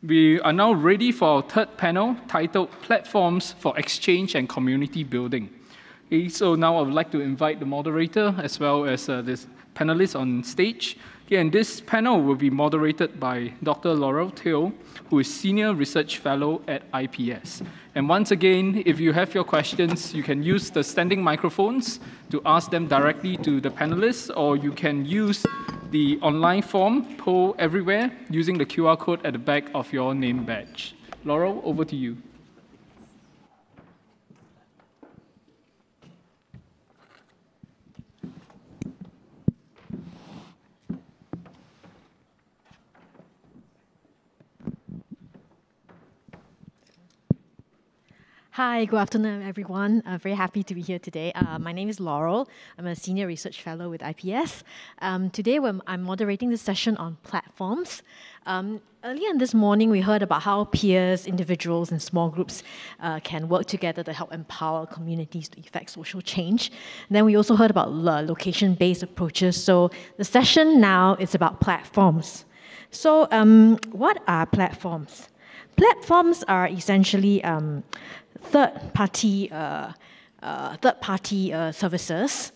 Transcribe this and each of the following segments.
We are now ready for our third panel, titled Platforms for Exchange and Community Building. Okay, so now I would like to invite the moderator as well as this panelists on stage. Okay, and this panel will be moderated by Dr. Laurel Teo, who is Senior Research Fellow at IPS. And once again, if you have your questions, you can use the standing microphones to ask them directly to the panelists, or you can use the online form, poll everywhere, using the QR code at the back of your name badge. Laurel, over to you. Hi, good afternoon, everyone. Very happy to be here today. My name is Laurel. I'm a Senior Research Fellow with IPS. Today, I'm moderating this session on platforms. Earlier in this morning, we heard about how peers, individuals, and small groups can work together to help empower communities to effect social change. And then we also heard about location-based approaches. So the session now is about platforms. So what are platforms? Platforms are essentially third-party services.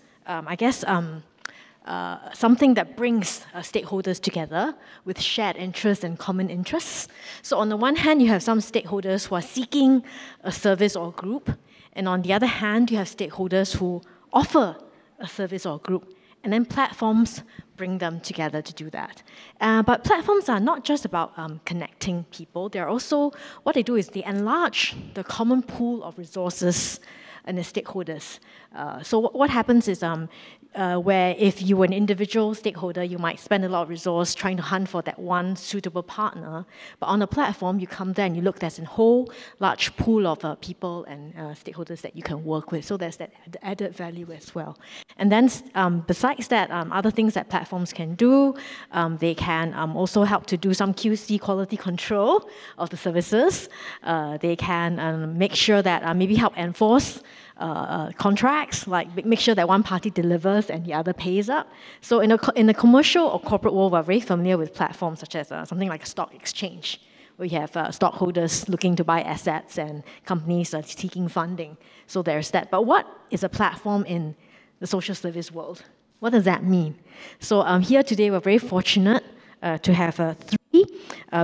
Something that brings stakeholders together with shared interests and common interests. So on the one hand, you have some stakeholders who are seeking a service or group, and on the other hand, you have stakeholders who offer a service or group, and then platforms bring them together to do that. But platforms are not just about connecting people. They're also, what they do is they enlarge the common pool of resources and the stakeholders. So what happens is where if you were an individual stakeholder, you might spend a lot of resource trying to hunt for that one suitable partner. But on a platform, you come there and you look, there's a whole large pool of people and stakeholders that you can work with. So there's that added value as well. And then besides that, other things that platforms can do, they can also help to do some QC, quality control of the services. They can make sure that maybe help enforce contracts, like make sure that one party delivers and the other pays up. So in a commercial or corporate world, we're very familiar with platforms such as something like a stock exchange, where you have stockholders looking to buy assets and companies are seeking funding. So there's that. But what is a platform in the social service world? What does that mean? So here today, we're very fortunate to have three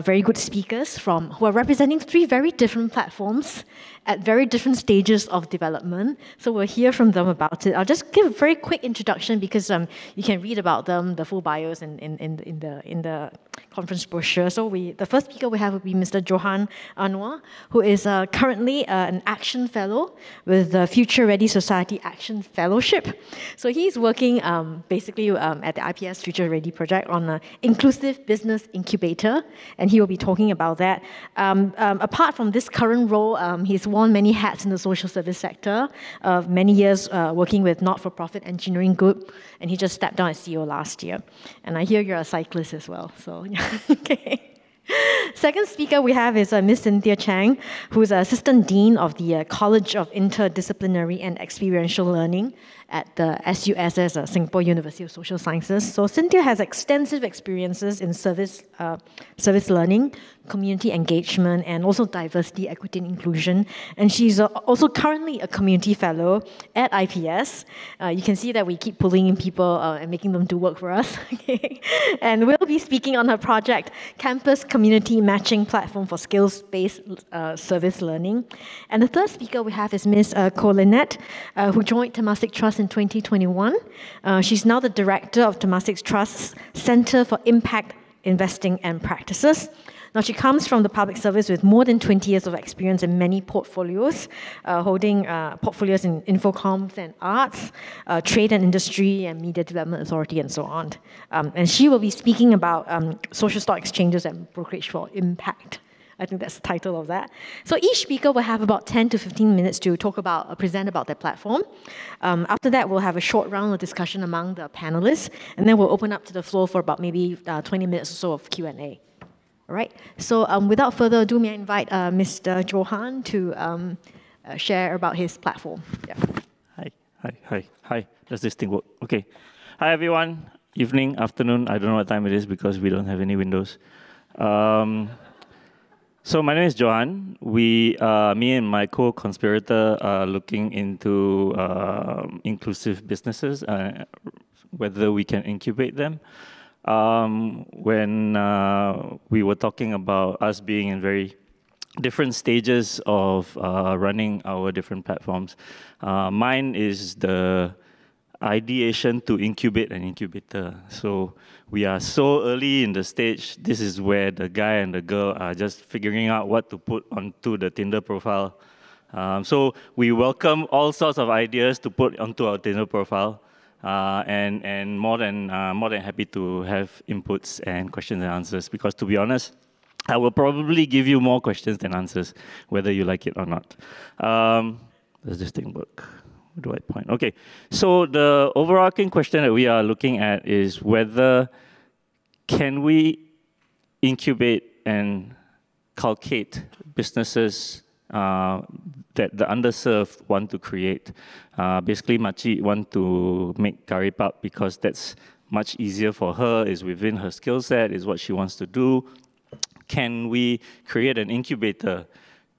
very good speakers who are representing three very different platforms at very different stages of development. So we'll hear from them about it. I'll just give a very quick introduction because you can read about them, the full bios in the conference brochure. So the first speaker we have will be Mr. Johann Annuar, who is currently an Action Fellow with the Future Ready Society Action Fellowship. So he's working basically at the IPS Future Ready project on an inclusive business incubator, and he will be talking about that. Apart from this current role, he's worn many hats in the social service sector, many years working with not-for-profit engineering group, and he just stepped down as CEO last year. And I hear you're a cyclist as well, so okay. Second speaker we have is Ms. Cynthia Chang, who is Assistant Dean of the College of Interdisciplinary and Experiential Learning at the SUSS, Singapore University of Social Sciences. So Cynthia has extensive experiences in service learning, community engagement, and also diversity, equity, and inclusion. And she's also currently a community fellow at IPS. You can see that we keep pulling in people and making them do work for us. Okay. And we'll be speaking on her project, Campus Community Matching Platform for Skills-Based Service Learning. And the third speaker we have is Ms. Colinette, who joined Temasek Trust in 2021. She's now the director of Temasek Trust's Center for Impact Investing and Practices. Now, she comes from the public service with more than 20 years of experience in many portfolios, holding portfolios in Infocoms and Arts, Trade and Industry, and Media Development Authority, and so on. And she will be speaking about social stock exchanges and brokerage for impact. I think that's the title of that. So each speaker will have about 10 to 15 minutes to present about their platform. After that, we'll have a short round of discussion among the panelists, and then we'll open up to the floor for about maybe 20 minutes or so of Q&A. All right. So without further ado, may I invite Mr. Johann to share about his platform. Yeah. Hi. Does this thing work? Okay. Hi, everyone. Evening, afternoon. I don't know what time it is because we don't have any windows. So my name is Johann. Me and my co-conspirator are looking into inclusive businesses, whether we can incubate them. When we were talking about us being in very different stages of running our different platforms, mine is the ideation to incubate an incubator. So we are so early in the stage. This is where the guy and the girl are just figuring out what to put onto the Tinder profile. So we welcome all sorts of ideas to put onto our Tinder profile, and more than happy to have inputs and questions and answers. Because to be honest, I will probably give you more questions than answers, whether you like it or not. Does this thing work? Where do I point? Okay, so the overarching question that we are looking at is whether can we incubate and cultivate businesses that the underserved want to create. Basically, Makcik want to make curry puff because that's much easier for her, is within her skill set, is what she wants to do. Can we create an incubator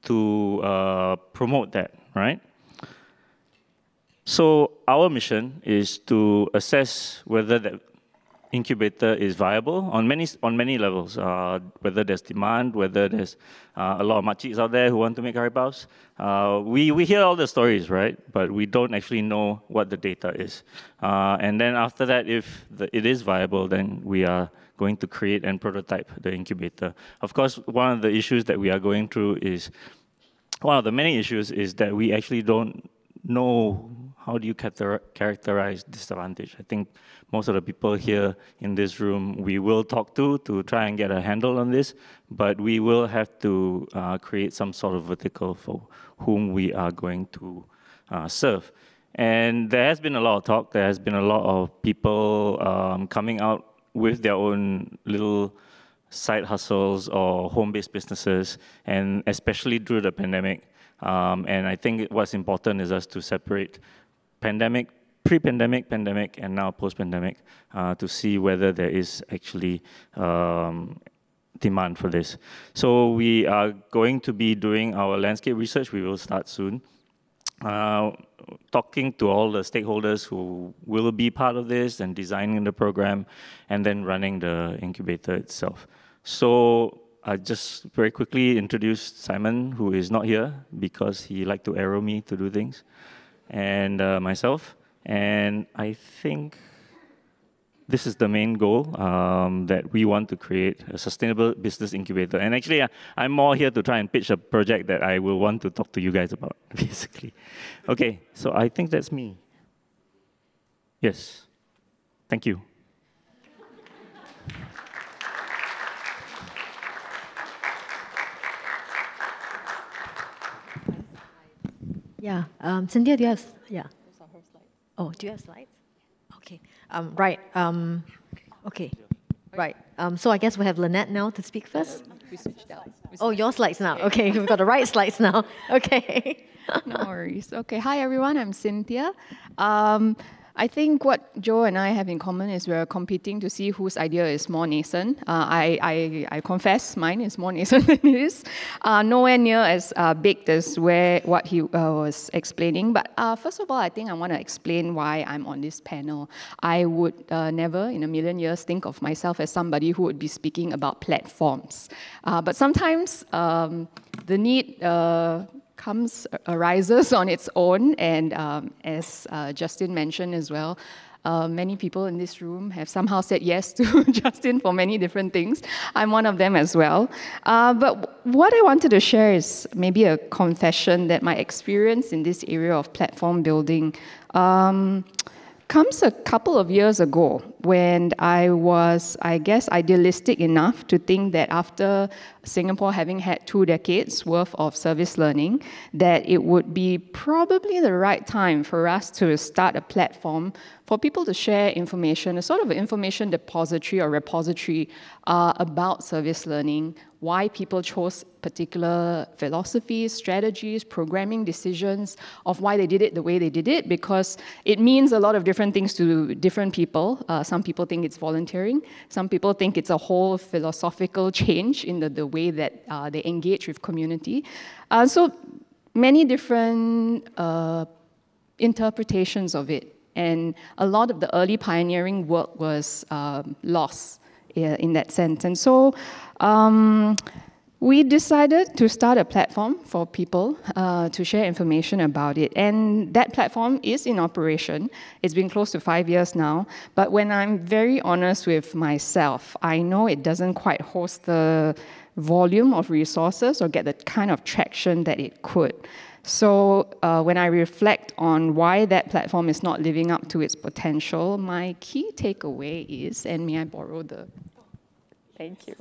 to promote that, right? So our mission is to assess whether that incubator is viable on many levels, whether there's demand, whether there's a lot of makciks out there who want to make curry puffs. We hear all the stories, right? But we don't actually know what the data is. And then after that, if it is viable, then we are going to create and prototype the incubator. Of course, one of the issues that we are going through is, one of the many issues is that we actually don't know how do you characterize disadvantage. I think most of the people here in this room we will talk to try and get a handle on this, but we will have to create some sort of vertical for whom we are going to serve. And there has been a lot of talk, there has been a lot of people coming out with their own little side hustles or home-based businesses, and especially through the pandemic. And I think what's important is us to separate pandemic, pre-pandemic, pandemic, and now post-pandemic to see whether there is actually demand for this. So we are going to be doing our landscape research. We will start soon. Talking to all the stakeholders who will be part of this and designing the program and then running the incubator itself. So I just very quickly introduced Simon, who is not here because he liked to arrow me to do things, and myself. And I think this is the main goal, that we want to create a sustainable business incubator. And actually, I'm more here to try and pitch a project that I will want to talk to you guys about, basically. Okay, so I think that's me. Yes, thank you. Yeah, Cynthia, do you have, yeah. Oh, do you have slides? Okay, right, okay, right. So I guess we have Lynette now to speak first. We switched out. Oh, your slides now. Okay, we've got the right slides now. Okay. No worries. Okay, hi everyone, I'm Cynthia. I think what Joe and I have in common is we're competing to see whose idea is more nascent. I confess mine is more nascent than his. Nowhere near as big as what he was explaining. But first of all, I think I want to explain why I'm on this panel. I would never in a million years think of myself as somebody who would be speaking about platforms. But sometimes the need arises on its own, and as Justin mentioned as well, many people in this room have somehow said yes to Justin for many different things. I'm one of them as well. But what I wanted to share is maybe a confession that my experience in this area of platform building comes a couple of years ago when I was, I guess, idealistic enough to think that after Singapore having had 2 decades worth of service learning, that it would be probably the right time for us to start a platform for people to share information, a sort of information depository or repository about service learning, why people chose particular philosophies, strategies, programming decisions of why they did it the way they did it, because it means a lot of different things to different people. Some people think it's volunteering. Some people think it's a whole philosophical change in the way that they engage with community. So many different interpretations of it. And a lot of the early pioneering work was lost in that sense. And so we decided to start a platform for people to share information about it. And that platform is in operation. It's been close to 5 years now. But when I'm very honest with myself, I know it doesn't quite host the volume of resources or get the kind of traction that it could. So when I reflect on why that platform is not living up to its potential, my key takeaway is, and may I borrow the... Thank you.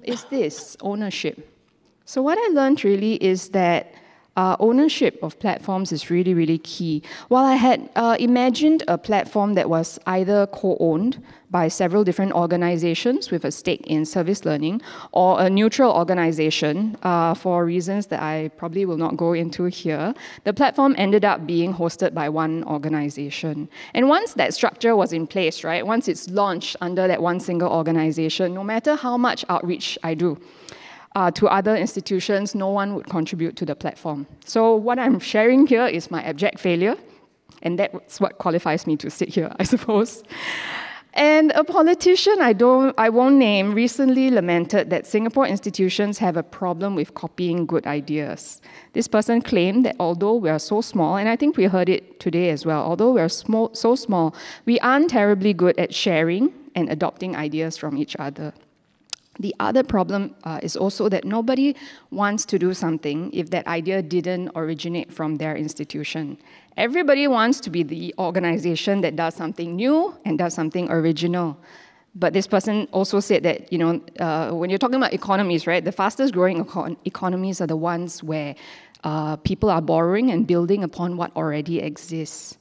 Is this ownership. So what I learned really is that ownership of platforms is really, really key. While I had imagined a platform that was either co-owned by several different organizations with a stake in service learning, or a neutral organization, for reasons that I probably will not go into here, the platform ended up being hosted by one organization. And once that structure was in place, right, once it's launched under that one single organization, no matter how much outreach I do, to other institutions, no one would contribute to the platform. So what I'm sharing here is my abject failure, and that's what qualifies me to sit here, I suppose. And a politician I won't name recently lamented that Singapore institutions have a problem with copying good ideas. This person claimed that although we are so small, and I think we heard it today as well, although we are so small, we aren't terribly good at sharing and adopting ideas from each other. The other problem is also that nobody wants to do something if that idea didn't originate from their institution. Everybody wants to be the organization that does something new and does something original. But this person also said that, you know, when you're talking about economies, right, the fastest growing economies are the ones where people are borrowing and building upon what already exists.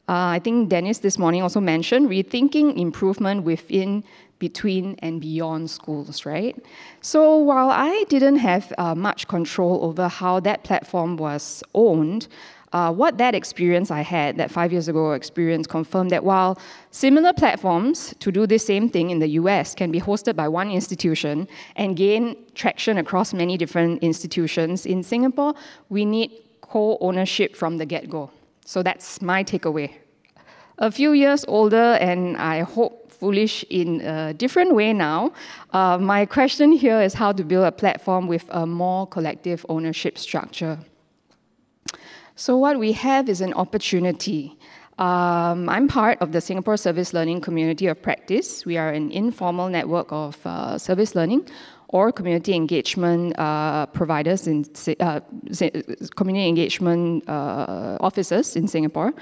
I think Dennis this morning also mentioned rethinking improvement within, between, and beyond schools, right? So while I didn't have much control over how that platform was owned, what that experience I had, that 5 years ago experience, confirmed that while similar platforms to do the same thing in the US can be hosted by one institution and gain traction across many different institutions, in Singapore, we need co-ownership from the get-go. So that's my takeaway. A few years older, and I hope foolish in a different way now, my question here is how to build a platform with a more collective ownership structure. So what we have is an opportunity. I'm part of the Singapore Service Learning Community of Practice. We are an informal network of service learning or community engagement providers in community engagement officers in Singapore,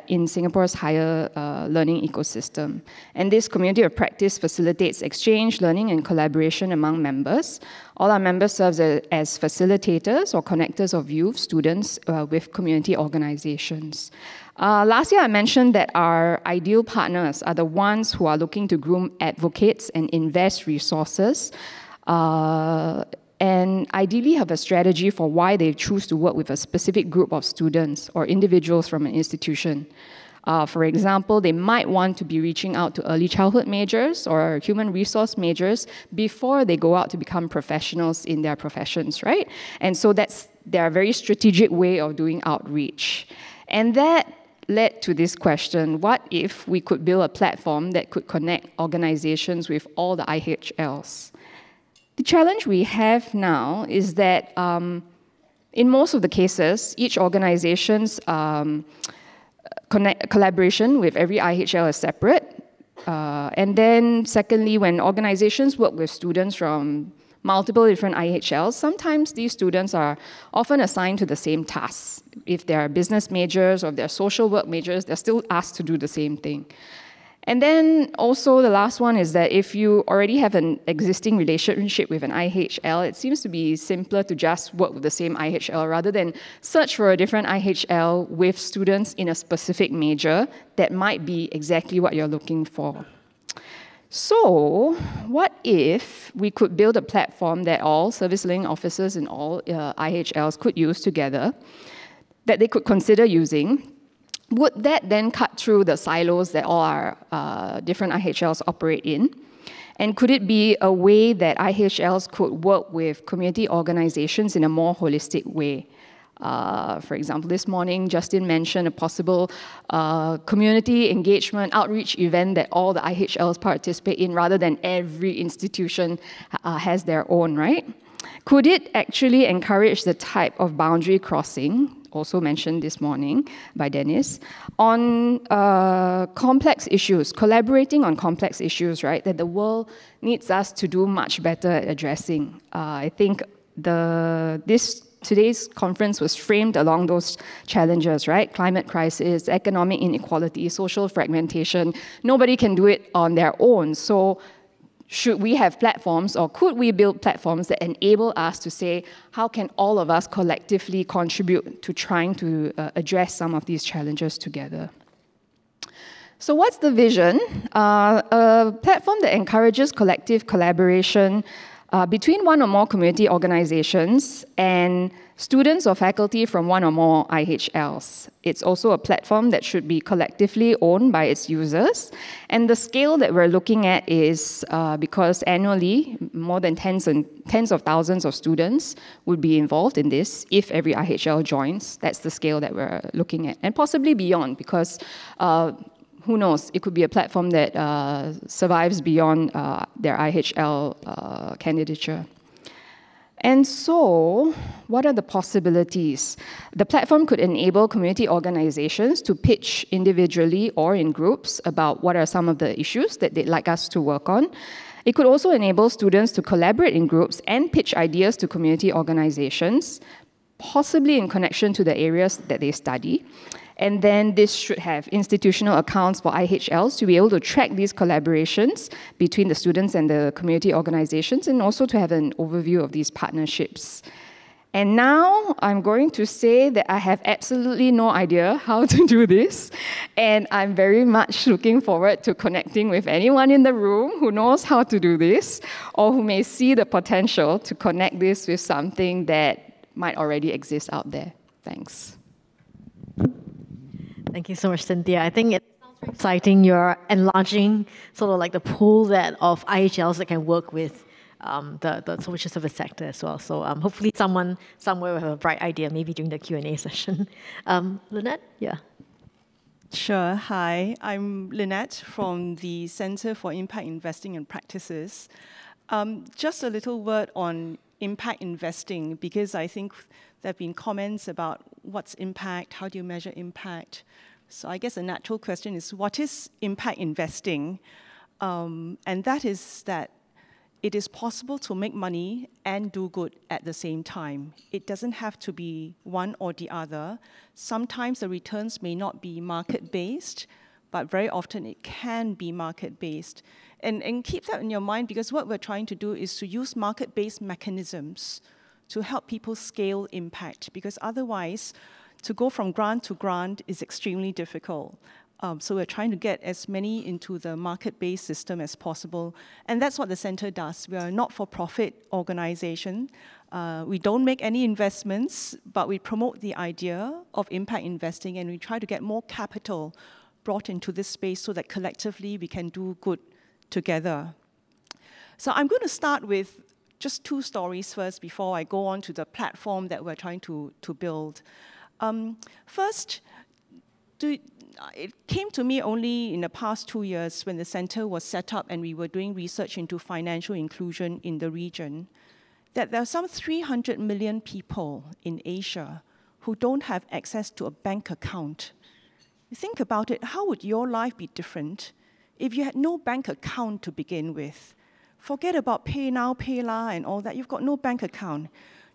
in Singapore's higher learning ecosystem. And this community of practice facilitates exchange, learning, and collaboration among members. All our members serve as facilitators or connectors of youth, students with community organizations. Last year, I mentioned that our ideal partners are the ones who are looking to groom advocates and invest resources, and ideally have a strategy for why they choose to work with a specific group of students or individuals from an institution. For example, they might want to be reaching out to early childhood majors or human resource majors before they go out to become professionals in their professions, right? And so that's their very strategic way of doing outreach. And that led to this question: what if we could build a platform that could connect organizations with all the IHLs? The challenge we have now is that in most of the cases, each organization's collaboration with every IHL is separate. And then secondly, when organizations work with students from multiple different IHLs, sometimes these students are often assigned to the same tasks. If they're business majors or if they're social work majors, they're still asked to do the same thing. And then also the last one is that if you already have an existing relationship with an IHL, it seems to be simpler to just work with the same IHL rather than search for a different IHL with students in a specific major that might be exactly what you're looking for. So what if we could build a platform that all service learning officers in all IHLs could use together, that they could consider using, Would that then cut through the silos that all our different IHLs operate in? And could it be a way that IHLs could work with community organizations in a more holistic way? For example, this morning, Justin mentioned a possible community engagement outreach event that all the IHLs participate in rather than every institution has their own, right? Could it actually encourage the type of boundary crossing, also mentioned this morning by Dennis, on complex issues, collaborating on complex issues, right, that the world needs us to do much better at addressing? I think today's conference was framed along those challenges, right? Climate crisis, economic inequality, social fragmentation. Nobody can do it on their own. So should we have platforms, or could we build platforms that enable us to say, how can all of us collectively contribute to trying to address some of these challenges together? So what's the vision? A platform that encourages collective collaboration between one or more community organizations and students or faculty from one or more IHLs. It's also a platform that should be collectively owned by its users. And the scale that we're looking at is because annually, more than tens of thousands of students would be involved in this if every IHL joins. That's the scale that we're looking at. And possibly beyond, because who knows, it could be a platform that survives beyond their IHL candidature. And so, what are the possibilities? The platform could enable community organizations to pitch individually or in groups about what are some of the issues that they'd like us to work on. It could also enable students to collaborate in groups and pitch ideas to community organizations, possibly in connection to the areas that they study. And then this should have institutional accounts for IHLs to be able to track these collaborations between the students and the community organizations, and also to have an overview of these partnerships. And now I'm going to say that I have absolutely no idea how to do this, and I'm very much looking forward to connecting with anyone in the room who knows how to do this, or who may see the potential to connect this with something that might already exist out there. Thanks. Thank you so much, Cynthia. I think it sounds very exciting. You're enlarging sort of like the pool of IHLs that can work with the social service sector as well. So hopefully someone somewhere will have a bright idea, maybe during the Q&A session. Lynette? Yeah. Sure. Hi, I'm Lynette from the Center for Impact Investing and Practices. Just a little word on impact investing, because I think there have been comments about what's impact, how do you measure impact? So I guess a natural question is, what is impact investing? And that is that it is possible to make money and do good at the same time. It doesn't have to be one or the other. Sometimes the returns may not be market-based, but very often it can be market-based. And keep that in your mind, because what we're trying to do is to use market-based mechanisms to help people scale impact, because otherwise, to go from grant to grant is extremely difficult. So we're trying to get as many into the market-based system as possible. And that's what the center does. We are a not-for-profit organization. We don't make any investments, but we promote the idea of impact investing, and we try to get more capital brought into this space so that collectively we can do good together. So I'm going to start with just two stories first before I go on to the platform that we're trying to build. First, it came to me only in the past 2 years when the center was set up and we were doing research into financial inclusion in the region, that there are some 300 million people in Asia who don't have access to a bank account. Think about it, how would your life be different if you had no bank account to begin with? Forget about Pay Now, PayLah, and all that. You've got no bank account.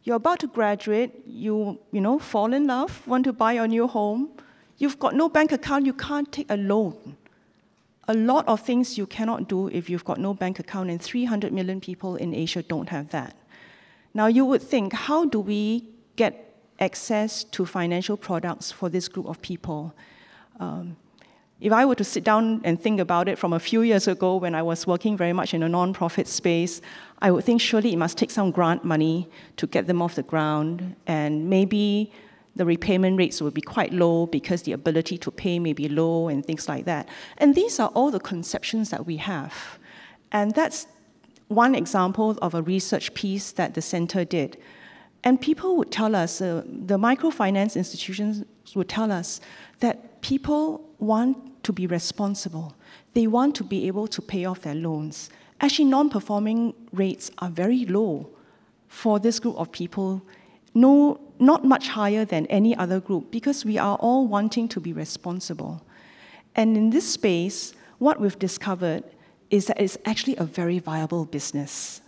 You're about to graduate, you fall in love, want to buy your new home. You've got no bank account, you can't take a loan. A lot of things you cannot do if you've got no bank account, and 300 million people in Asia don't have that. Now you would think, how do we get access to financial products for this group of people? If I were to sit down and think about it from a few years ago when I was working very much in a non-profit space, I would think surely it must take some grant money to get them off the ground, and maybe the repayment rates will be quite low because the ability to pay may be low and things like that. And these are all the conceptions that we have. And that's one example of a research piece that the center did. And people would tell us, the microfinance institutions would tell us that people want to be responsible. They want to be able to pay off their loans. Actually, non-performing rates are very low for this group of people. No, not much higher than any other group, because we are all wanting to be responsible. And in this space, what we've discovered is that it's actually a very viable business.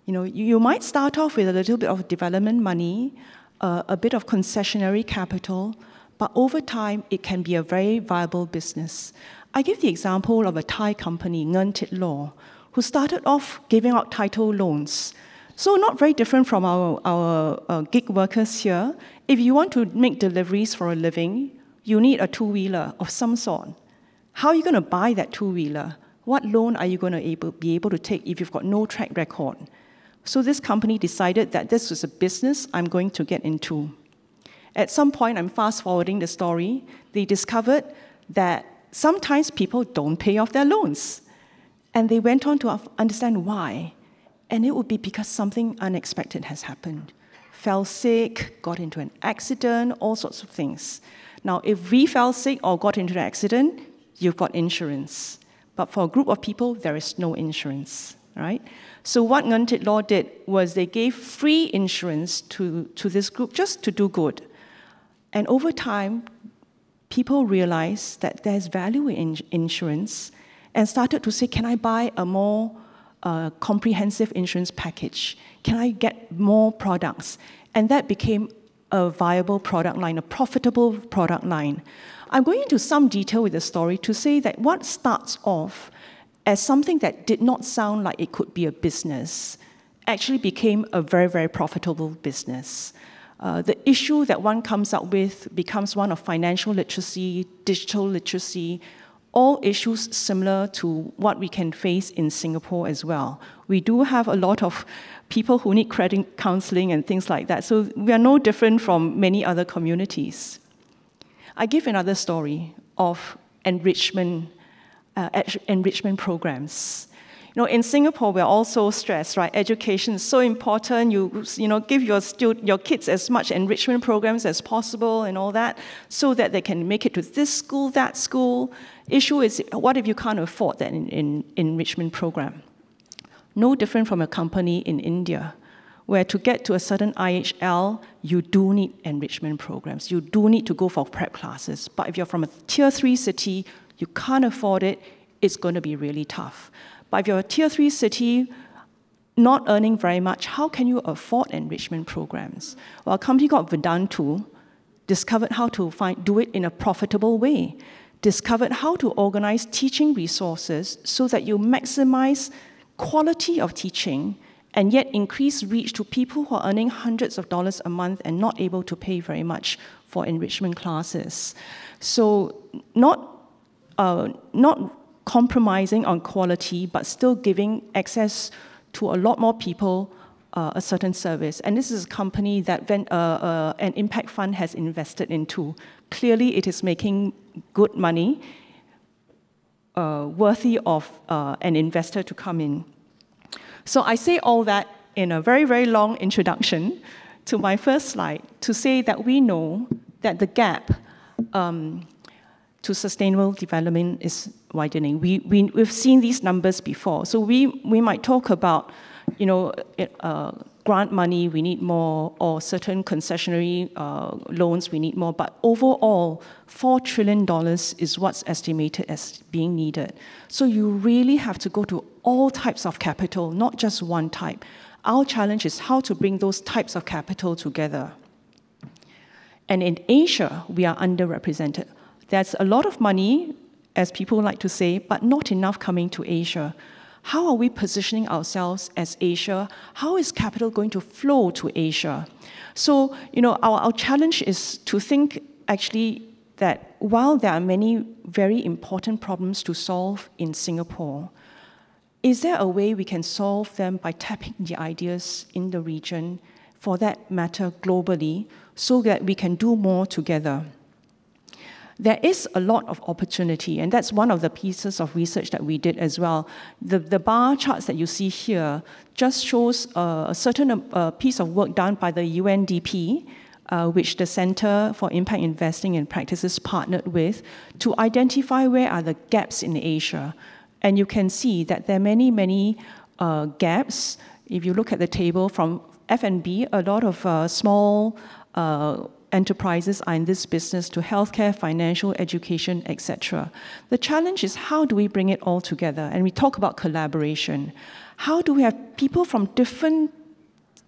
You know, you might start off with a little bit of development money, a bit of concessionary capital, but over time, it can be a very viable business. I give the example of a Thai company, Untitled Chapter, who started off giving out title loans. So not very different from our gig workers here. If you want to make deliveries for a living, you need a two-wheeler of some sort. How are you going to buy that two-wheeler? What loan are you going to be able to take if you've got no track record? So this company decided that this was a business I'm going to get into. At some point, I'm fast-forwarding the story, they discovered that sometimes people don't pay off their loans. And they went on to understand why. And it would be because something unexpected has happened. Fell sick, got into an accident, all sorts of things. Now, if we fell sick or got into an accident, you've got insurance. But for a group of people, there is no insurance, right? So what Untitled Law did was they gave free insurance to this group just to do good. And over time, people realized that there's value in insurance and started to say, can I buy a more comprehensive insurance package? Can I get more products? And that became a viable product line, a profitable product line. I'm going into some detail with the story to say that what starts off as something that did not sound like it could be a business actually became a very, very profitable business. The issue that one comes up with becomes one of financial literacy, digital literacy, all issues similar to what we can face in Singapore as well. We do have a lot of people who need credit counseling and things like that, so we are no different from many other communities. I give another story of enrichment programs. You know, in Singapore, we're all so stressed, right? Education is so important. You know, give your kids as much enrichment programs as possible and all that, so that they can make it to this school, that school. Issue is, what if you can't afford that in enrichment program? No different from a company in India, where to get to a certain IHL, you do need enrichment programs. You do need to go for prep classes. But if you're from a tier 3 city, you can't afford it, it's going to be really tough. But if you're a tier 3 city, not earning very much, how can you afford enrichment programs? Well, a company called Vedantu discovered how to do it in a profitable way, discovered how to organize teaching resources so that you maximize quality of teaching and yet increase reach to people who are earning hundreds of dollars a month and not able to pay very much for enrichment classes. So not compromising on quality, but still giving access to a lot more people a certain service. And this is a company that an impact fund has invested into. Clearly, it is making good money, worthy of an investor to come in. So I say all that in a very, very long introduction to my first slide to say that we know that the gap to sustainable development is widening. We've seen these numbers before. So we might talk about, you know, grant money, we need more, or certain concessionary loans, we need more. But overall, $4 trillion is what's estimated as being needed. So you really have to go to all types of capital, not just one type. Our challenge is how to bring those types of capital together. And in Asia, we are underrepresented. There's a lot of money, as people like to say, but not enough coming to Asia. How are we positioning ourselves as Asia? How is capital going to flow to Asia? So, you know, our challenge is to think actually that while there are many very important problems to solve in Singapore, is there a way we can solve them by tapping the ideas in the region for that matter globally, so that we can do more together. There is a lot of opportunity, and that's one of the pieces of research that we did as well. The bar charts that you see here just shows a certain piece of work done by the UNDP, which the Center for Impact Investing and Practices partnered with, to identify where are the gaps in Asia. And you can see that there are many, many gaps. If you look at the table from F&B, a lot of small enterprises are in this business, to healthcare, financial, education, etc. The challenge is, how do we bring it all together? And we talk about collaboration. How do we have people from different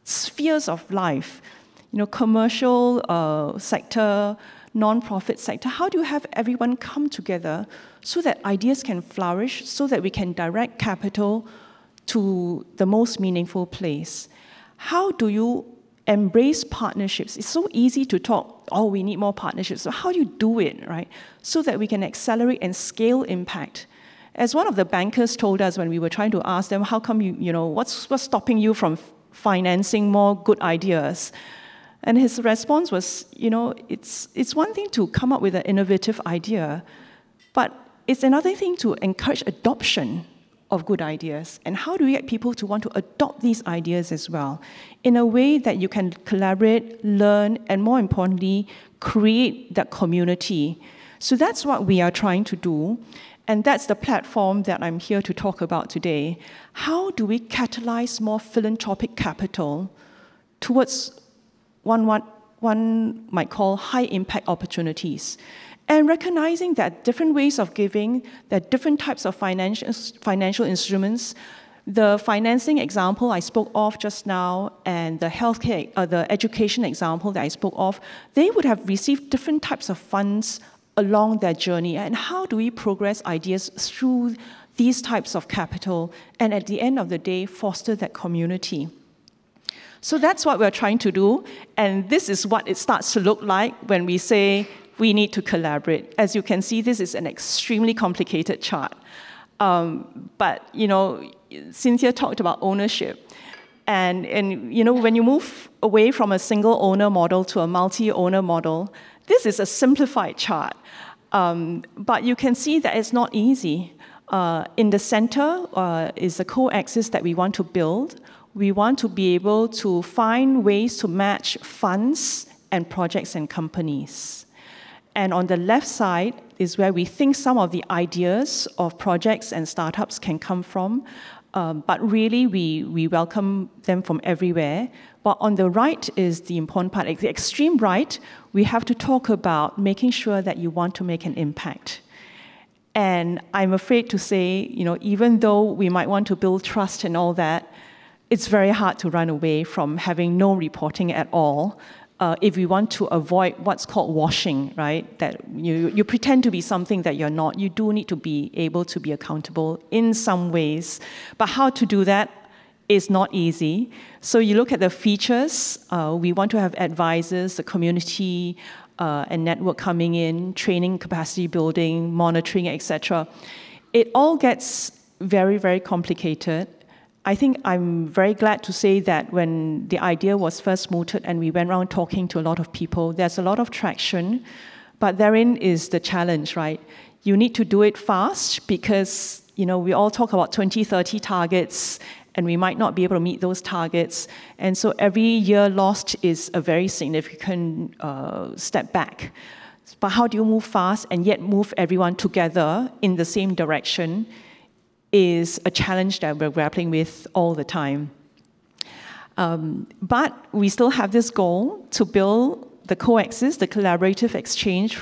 spheres of life, commercial sector, non-profit sector, how do you have everyone come together so that ideas can flourish, so that we can direct capital to the most meaningful place? How do you embrace partnerships? It's so easy to talk, oh, we need more partnerships. So how do you do it, right? So that we can accelerate and scale impact. As one of the bankers told us when we were trying to ask them, how come what's stopping you from financing more good ideas? And his response was, it's one thing to come up with an innovative idea, but it's another thing to encourage adoption of good ideas. And how do we get people to want to adopt these ideas as well, in a way that you can collaborate, learn, and more importantly, create that community? So that's what we are trying to do. And that's the platform that I'm here to talk about today. How do we catalyze more philanthropic capital towards what one might call high-impact opportunities? And recognizing that different ways of giving, that different types of financial instruments, the financing example I spoke of just now, and the healthcare, the education example that I spoke of, they would have received different types of funds along their journey. And how do we progress ideas through these types of capital, and at the end of the day, foster that community? So that's what we're trying to do, and this is what it starts to look like when we say we need to collaborate. As you can see, this is an extremely complicated chart. But Cynthia talked about ownership. And when you move away from a single owner model to a multi-owner model, this is a simplified chart. But you can see that it's not easy. In the center is the co-axis that we want to build. We want to be able to find ways to match funds and projects and companies. And on the left side is where we think some of the ideas of projects and startups can come from. But really, we welcome them from everywhere. But on the right is the important part. At the extreme right, we have to talk about making sure that you want to make an impact. And I'm afraid to say, even though we might want to build trust and all that, it's very hard to run away from having no reporting at all. If we want to avoid what's called washing, right? That you pretend to be something that you're not. You do need to be able to be accountable in some ways. But how to do that is not easy. So you look at the features. We want to have advisors, the community and network coming in, training, capacity building, monitoring, etc. It all gets very, very complicated. I think I'm very glad to say that when the idea was first mooted and we went around talking to a lot of people, there's a lot of traction, but therein is the challenge, right? You need to do it fast because, we all talk about 2030 targets and we might not be able to meet those targets. And so every year lost is a very significant step back. But how do you move fast and yet move everyone together in the same direction is a challenge that we're grappling with all the time. But we still have this goal to build the co-axis, the collaborative exchange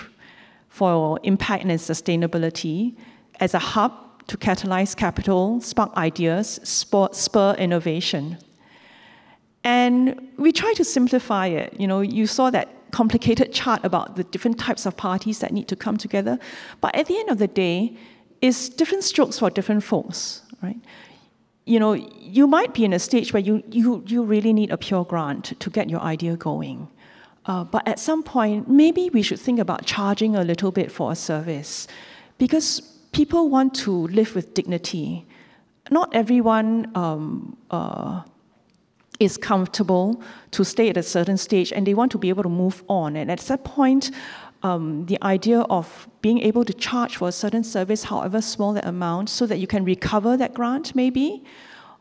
for impact and sustainability, as a hub to catalyze capital, spark ideas, spur innovation. And we try to simplify it. You saw that complicated chart about the different types of parties that need to come together. But at the end of the day, it's different strokes for different folks, right? You might be in a stage where you really need a pure grant to get your idea going. But at some point, maybe we should think about charging a little bit for a service, because people want to live with dignity. Not everyone is comfortable to stay at a certain stage and they want to be able to move on. And at that point, the idea of being able to charge for a certain service, however small the amount, so that you can recover that grant maybe,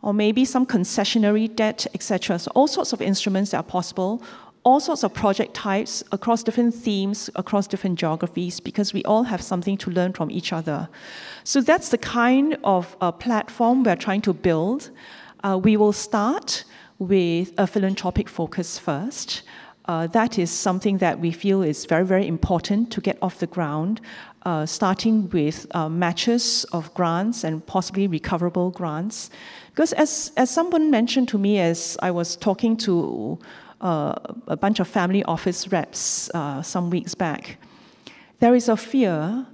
or maybe some concessionary debt, etc. So all sorts of instruments that are possible, all sorts of project types across different themes, across different geographies, because we all have something to learn from each other. So that's the kind of platform we're trying to build. We will start with a philanthropic focus first. That is something that we feel is very, very important to get off the ground, starting with matches of grants and possibly recoverable grants. Because as someone mentioned to me as I was talking to a bunch of family office reps some weeks back, there is a fear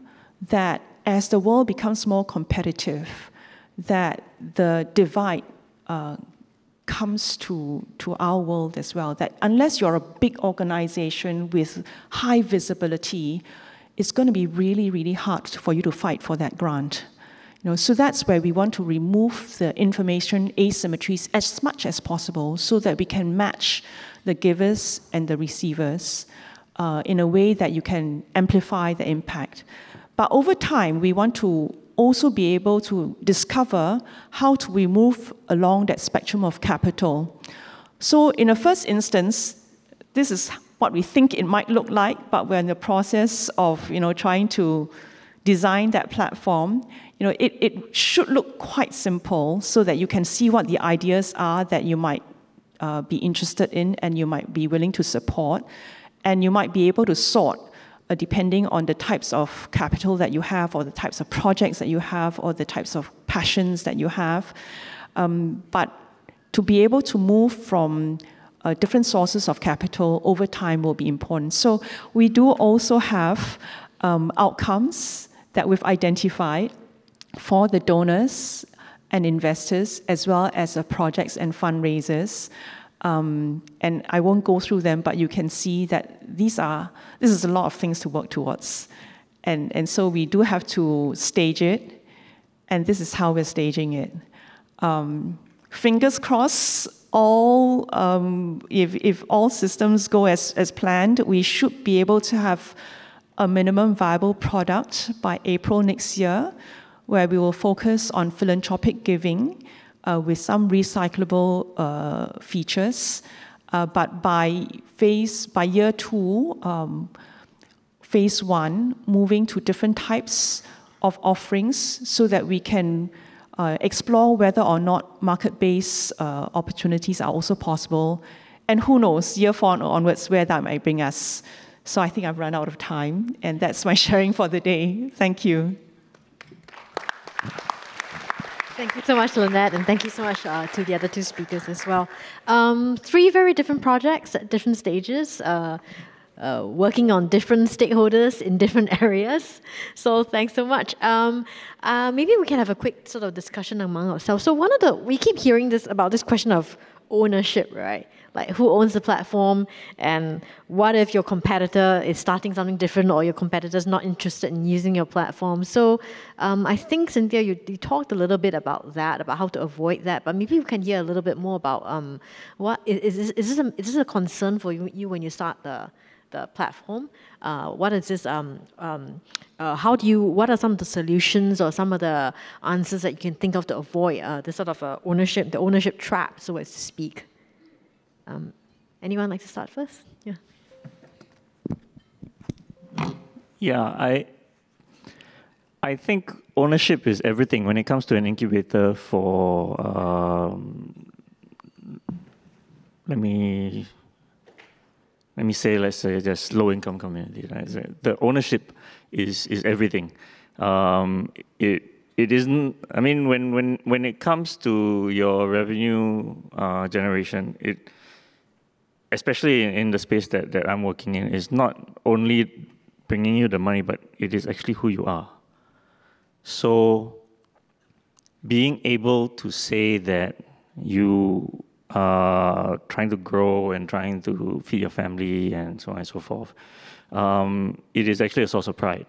that as the world becomes more competitive, that the divide comes to our world as well, that unless you're a big organization with high visibility, it's going to be really, really hard for you to fight for that grant. So that's where we want to remove the information asymmetries as much as possible so that we can match the givers and the receivers in a way that you can amplify the impact. But over time, we want to also be able to discover how to move along that spectrum of capital. So in a first instance, this is what we think it might look like, but we're in the process of trying to design that platform. It should look quite simple so that you can see what the ideas are that you might be interested in and you might be willing to support, and you might be able to sort depending on the types of capital that you have, or the types of projects that you have, or the types of passions that you have. But to be able to move from different sources of capital over time will be important. So we do also have outcomes that we've identified for the donors and investors, as well as the projects and fundraisers. And I won't go through them, but you can see that this is a lot of things to work towards. And so we do have to stage it, and this is how we're staging it. Fingers crossed, if all systems go as planned, we should be able to have a minimum viable product by April next year, where we will focus on philanthropic giving, with some recyclable features, but by year 2, phase 1, moving to different types of offerings so that we can explore whether or not market-based opportunities are also possible. And who knows, year 4 onwards, where that might bring us. So I think I've run out of time, and that's my sharing for the day. Thank you. Thank you so much, Lynette, and thank you so much to the other two speakers as well. 3 very different projects at different stages, working on different stakeholders in different areas. So thanks so much. Maybe we can have a quick sort of discussion among ourselves. So we keep hearing about this question of ownership, right? Like who owns the platform, and what if your competitor is starting something different, or your competitor's not interested in using your platform? So I think, Cynthia, you talked a little bit about that, about how to avoid that, but maybe we can hear a little bit more about what is this a concern for you when you start the platform? What is this? What are some of the solutions or some of the answers that you can think of to avoid this sort of the ownership trap, so as to speak? Anyone like to start first? Yeah. Yeah, I think ownership is everything when it comes to an incubator for let's say just low-income community. Right? The ownership is everything. It isn't. I mean, when it comes to your revenue generation, especially in the space that I'm working in, is not only bringing you the money, but it is actually who you are. So being able to say that you are trying to grow and trying to feed your family and so on and so forth, it is actually a source of pride.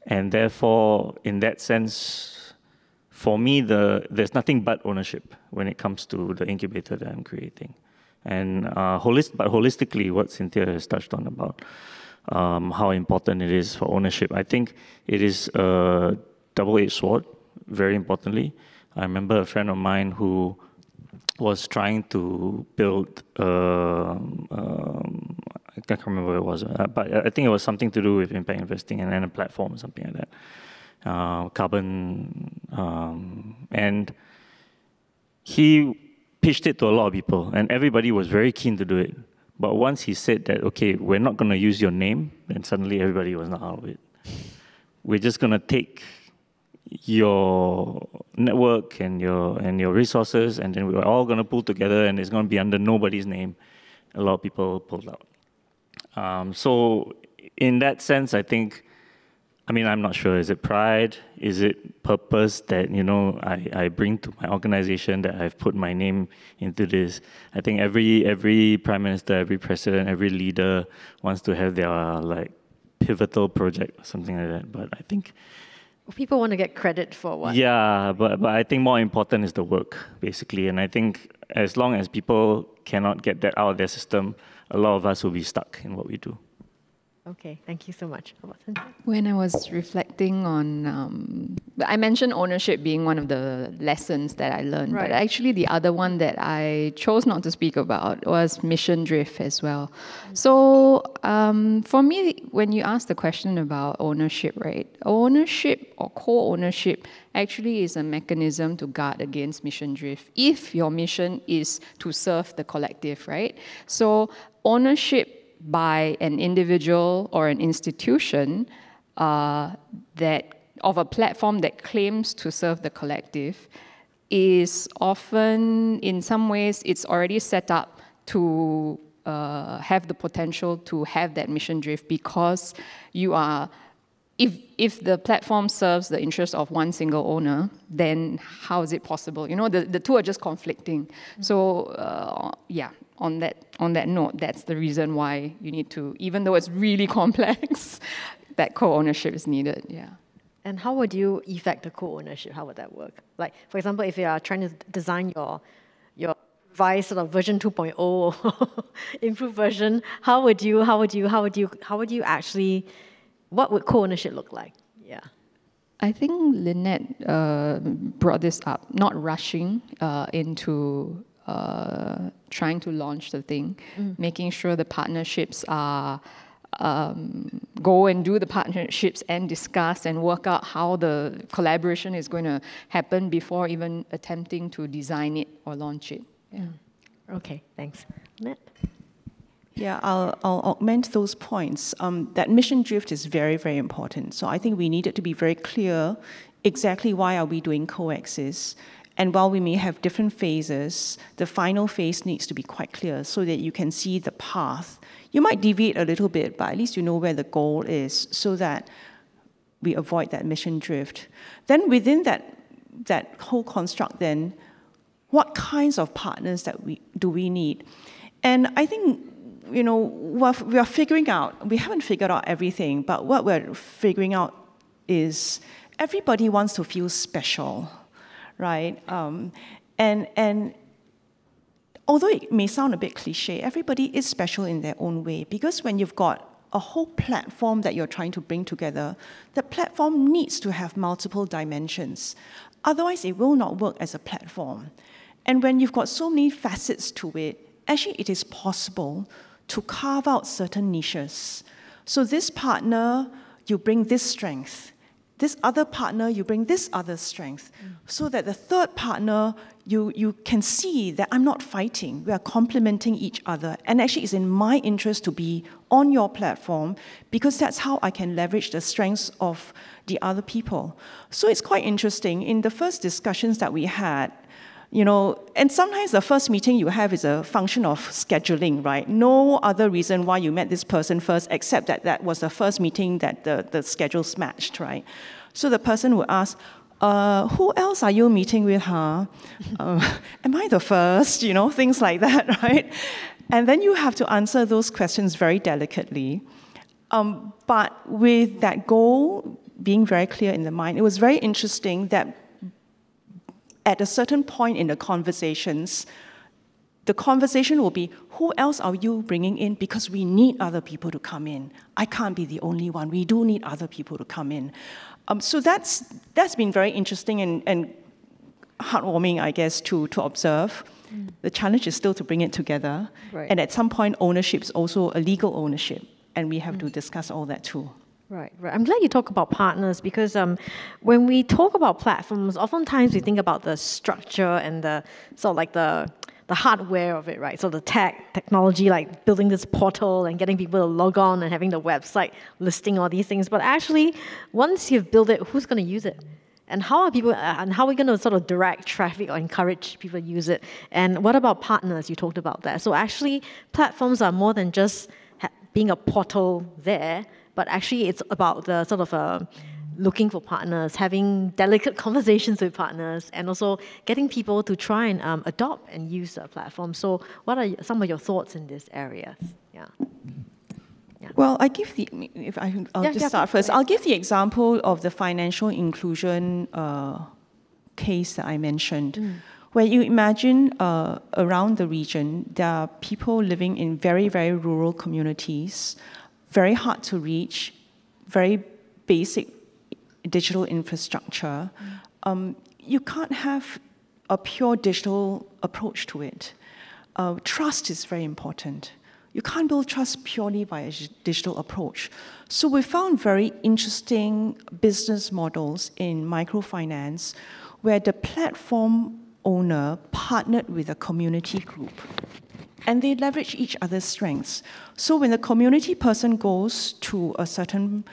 And therefore, in that sense, for me, there's nothing but ownership when it comes to the incubator that I'm creating. And holistically, what Cynthia has touched on about how important it is for ownership, I think it is a double-edged sword, very importantly. I remember a friend of mine who was trying to build, I can't remember what it was, but I think it was something to do with impact investing and then a platform or something like that. Carbon, and he pitched it to a lot of people, and everybody was very keen to do it. But once he said that, okay, we're not going to use your name, then suddenly everybody was not out of it. We're just going to take your network and your resources, and then we're all going to pull together, and it's going to be under nobody's name. A lot of people pulled out. So in that sense, I think, I mean, I'm not sure. Is it pride? Is it purpose that, you know, I bring to my organization, that I've put my name into this? I think every prime minister, every president, every leader wants to have their like pivotal project or something like that. But I think people want to get credit for what? Yeah, but I think more important is the work, basically. And I think as long as people cannot get that out of their system, a lot of us will be stuck in what we do. Okay, thank you so much. How about Cynthia? When I was reflecting on, I mentioned ownership being one of the lessons that I learned, Right. but actually the other one that I chose not to speak about was mission drift as well. So for me, when you ask the question about ownership, right, ownership or co-ownership actually is a mechanism to guard against mission drift if your mission is to serve the collective, right? So ownership by an individual or an institution that of a platform that claims to serve the collective is often, in some ways, it's already set up to have the potential to have that mission drift, because you are, if the platform serves the interest of one single owner, then how is it possible? You know, the two are just conflicting. So yeah, on that note, that's the reason why you need to, even though it's really complex, that co-ownership is needed. Yeah. And how would you effect the co-ownership? How would that work? Like, for example, if you are trying to design your revised sort of version 2.0 or improved version, how would you actually, what would co-ownership look like? Yeah. I think Lynette brought this up, not rushing into trying to launch the thing, making sure the partnerships are, go and do the partnerships and discuss and work out how the collaboration is going to happen before even attempting to design it or launch it. Yeah. Okay, thanks. Lynette? Yeah, I'll augment those points. That mission drift is very, very important. So I think we need it to be very clear exactly why are we doing co-access. And while we may have different phases, the final phase needs to be quite clear so that you can see the path. You might deviate a little bit, but at least you know where the goal is so that we avoid that mission drift. Then within that whole construct then, what kinds of partners do we need? And I think, you know, we are figuring out, we haven't figured out everything, but what we're figuring out is everybody wants to feel special, right? And although it may sound a bit cliche, everybody is special in their own way, because when you've got a whole platform that you're trying to bring together, the platform needs to have multiple dimensions. Otherwise, it will not work as a platform. And when you've got so many facets to it, actually it is possible to carve out certain niches. So this partner, you bring this strength. This other partner, you bring this other strength. So that the third partner, you can see that I'm not fighting. We are complementing each other. And actually it's in my interest to be on your platform, because that's how I can leverage the strengths of the other people. So it's quite interesting. In the first discussions that we had, you know, and sometimes the first meeting you have is a function of scheduling, right? No other reason why you met this person first, except that that was the first meeting that the schedules matched, right? So the person would ask, who else are you meeting with, huh? Am I the first? You know, things like that, right? And then you have to answer those questions very delicately. But with that goal being very clear in the mind, it was very interesting that at a certain point in the conversations, the conversation will be, who else are you bringing in? Because we need other people to come in. I can't be the only one. We do need other people to come in. So that's been very interesting and heartwarming, I guess, to observe. The challenge is still to bring it together. Right. And at some point, ownership is also a legal ownership. And we have to discuss all that too. Right. I'm glad you talk about partners because when we talk about platforms, oftentimes we think about the structure and the sort of like the hardware of it, right? So the technology, like building this portal and getting people to log on and having the website listing all these things. But actually, once you've built it, who's going to use it? And how are we going to sort of direct traffic or encourage people to use it? And what about partners? You talked about that. So actually, platforms are more than just being a portal there, but actually it's about the sort of looking for partners, having delicate conversations with partners, and also getting people to try and adopt and use the platform. So what are some of your thoughts in this area? Yeah. Well, I'll just start first. I'll give the example of the financial inclusion case that I mentioned, where you imagine around the region, there are people living in very, very rural communities, very hard to reach, very basic digital infrastructure. You can't have a pure digital approach to it. Trust is very important. You can't build trust purely by a digital approach. So we found very interesting business models in microfinance where the platform owner partnered with a community group and they leverage each other's strengths. So when the community person goes to a certain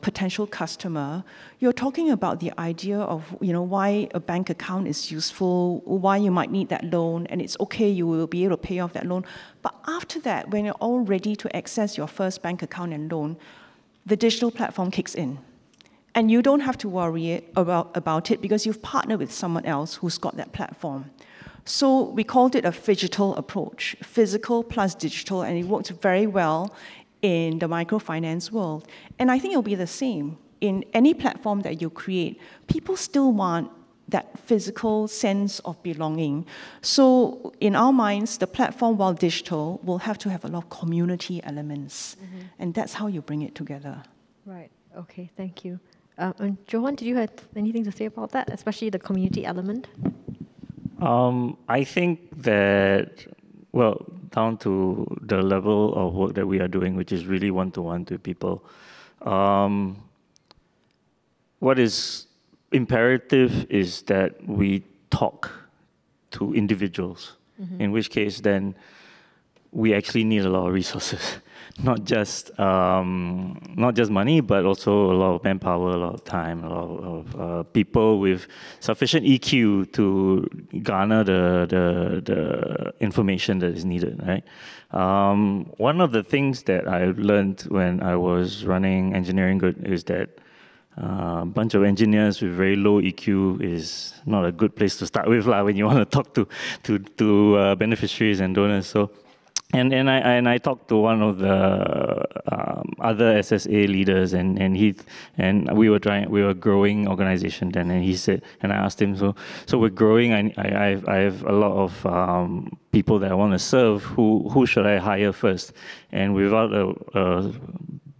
potential customer, you're talking about the idea of why a bank account is useful, why you might need that loan, and it's okay, you will be able to pay off that loan. But after that, when you're all ready to access your first bank account and loan, the digital platform kicks in. And you don't have to worry about it because you've partnered with someone else who's got that platform. So we called it a phygital approach, physical plus digital, and it worked very well in the microfinance world. And I think it'll be the same. In any platform that you create, people still want that physical sense of belonging. So in our minds, the platform, while digital, will have to have a lot of community elements. And that's how you bring it together. Right. Okay, thank you. And Johann, did you have anything to say about that, especially the community element? I think that, well, down to the level of work that we are doing, which is really one-to-one to people. What is imperative is that we talk to individuals, in which case then we actually need a lot of resources, not just money, but also a lot of manpower, a lot of time, a lot of people with sufficient EQ to garner the information that is needed, right? One of the things that I learned when I was running Engineering Good is that a bunch of engineers with very low EQ is not a good place to start with when you want to talk to beneficiaries and donors. So. And I talked to one of the other SSA leaders, and we were growing organization then, and he said, and I asked him, so we're growing. I have a lot of people that I want to serve. Who should I hire first? And without a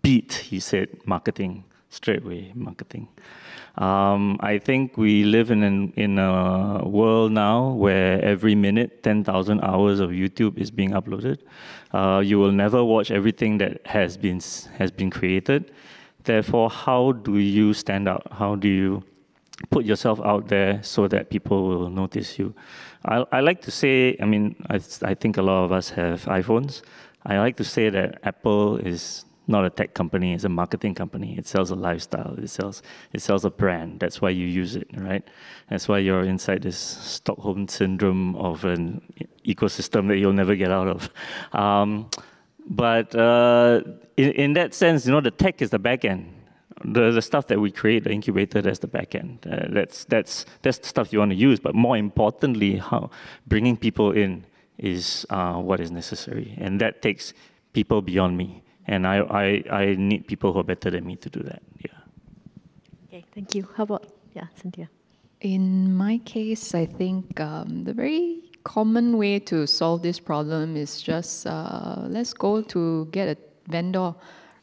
beat, he said marketing, straight away marketing. I think we live in a world now where every minute 10,000 hours of YouTube is being uploaded. You will never watch everything that has been created. Therefore, how do you stand out? How do you put yourself out there so that people will notice you? I like to say, I mean, I think a lot of us have iPhones. I like to say that Apple is not a tech company, it's a marketing company. It sells a lifestyle, it sells a brand. That's why you use it, right? That's why you're inside this Stockholm syndrome of an ecosystem that you'll never get out of. But in that sense, the tech is the back end. The stuff that we create, the incubator, that's the back end. That's the stuff you want to use. But more importantly, how bringing people in is what is necessary. And that takes people beyond me. And I need people who are better than me to do that. Yeah. Okay, thank you. How about Cynthia? In my case, I think the very common way to solve this problem is just let's go to get a vendor,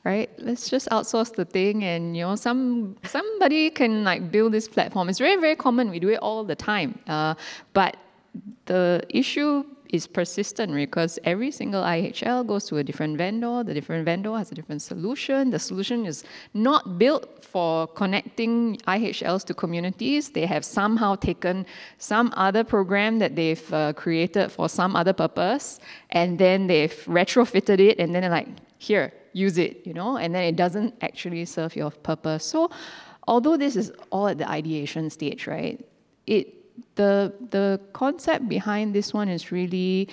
right? Let's just outsource the thing, and somebody can like build this platform. It's very, very common. We do it all the time. But the issue is persistent because every single IHL goes to a different vendor. The different vendor has a different solution. The solution is not built for connecting IHLs to communities. They have somehow taken some other program that they've created for some other purpose, and then they've retrofitted it, and then they're like, here, use it, and then it doesn't actually serve your purpose. So although this is all at the ideation stage, right, the concept behind this one is really,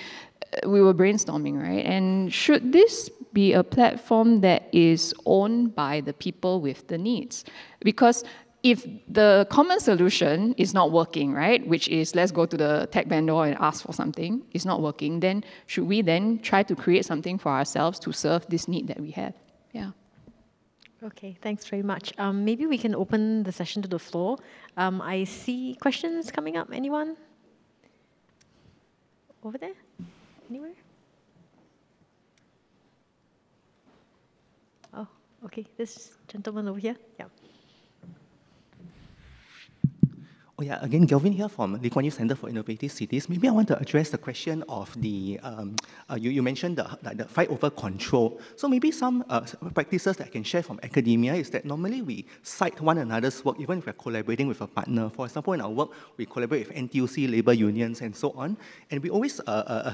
we were brainstorming, right? And should this be a platform that is owned by the people with the needs? Because if the common solution is not working, right, which is let's go to the tech vendor and ask for something, is not working, then should we then try to create something for ourselves to serve this need that we have? Yeah. Okay, thanks very much. Maybe we can open the session to the floor. I see questions coming up. Anyone? Over there? Anywhere? Oh, okay. This gentleman over here. Yeah. Oh yeah, again, Kelvin here from Lee Kuan Yew Center for Innovative Cities. Maybe I want to address the question of the, you mentioned the fight over control. So maybe some practices that I can share from academia is that normally we cite one another's work, even if we're collaborating with a partner. For example, in our work, we collaborate with NTUC, labor unions, and so on. And we always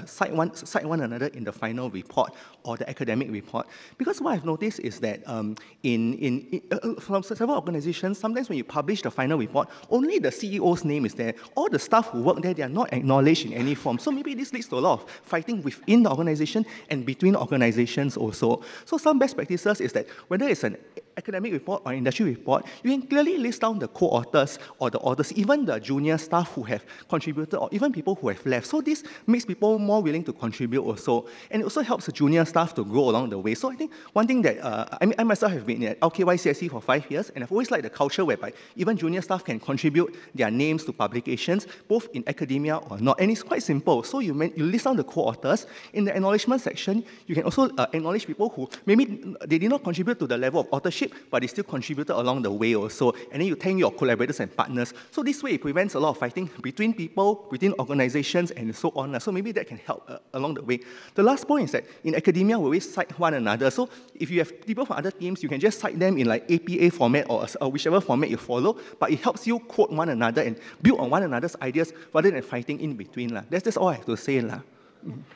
cite one another in the final report or the academic report. Because what I've noticed is that from several organizations, sometimes when you publish the final report, only the CEO's name is there. All the staff who work there, they are not acknowledged in any form. So maybe this leads to a lot of fighting within the organization and between organizations also. So some best practices is that whether it's an academic report or industry report, you can clearly list down the co-authors or the authors, even the junior staff who have contributed or even people who have left. So this makes people more willing to contribute also. And it also helps the junior staff to grow along the way. So I think one thing that, I myself have been at LKYCSE for 5 years, and I've always liked the culture whereby even junior staff can contribute their names to publications, both in academia or not. And it's quite simple. So you list down the co-authors. In the acknowledgement section, you can also acknowledge people who maybe they did not contribute to the level of authorship, but they still contributed along the way also. And then you thank your collaborators and partners. So this way it prevents a lot of fighting between people, within organizations, and so on. So maybe that can help along the way. The last point is that in academia, we always cite one another. So if you have people from other teams, you can just cite them in like APA format or whichever format you follow, but it helps you quote one another and build on one another's ideas rather than fighting in between. That's all I have to say.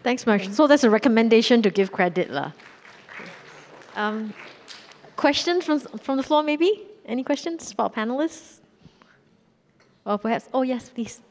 Thanks, Mark. So that's a recommendation to give credit. Questions from the floor, maybe? Any questions for our panelists? Or perhaps, oh yes, please.